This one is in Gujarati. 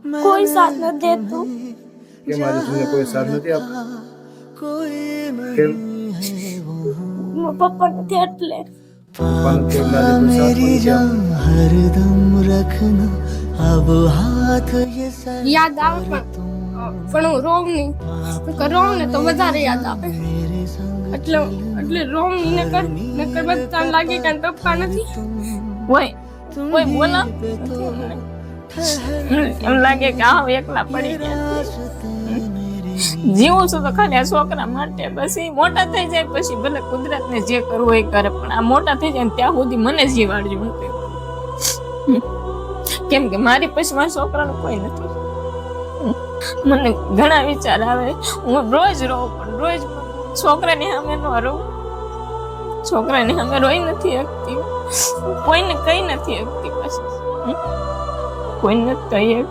કોઈ સાથ ન દેતું. કેમ આજે તમને કોઈ સાથ નથી આપતો? કેમ પપ્પા નથી એટલે. પપ્પા નથી એટલે આજે કોઈ સાથ પણ નથી આપતો? हरदम रखना अब हाथ ये सर યાદ આવે પણ હું રોમ નહીં રોમ ને તો વધારે યાદ આવે. એટલે રોમ ને કર બધા લાગે કે પપ્પા નથી હોય કોઈ બોલા એમ લાગે કે આ એકલા પડી ગયા. જીવું છું તો ખાલી આ છોકરા માટે. બસ એ મોટા થઈ જાય પછી ભલે કુદરત ને જે કરવું એ કરે, પણ આ મોટા થઈ જાય ને ત્યાં સુધી મને જીવાડજો. હું તો કેમ કે મારી પછી મારા છોકરાનું કોઈ નથી. મને ઘણા વિચાર આવે, હું રોજ રોઉં પણ રોજ છોકરાની સામે ન રહું. છોકરાની સામે રોઈ નથી શકતી, કોઈને કઈ નથી શકતી. પછી કોઈને કહી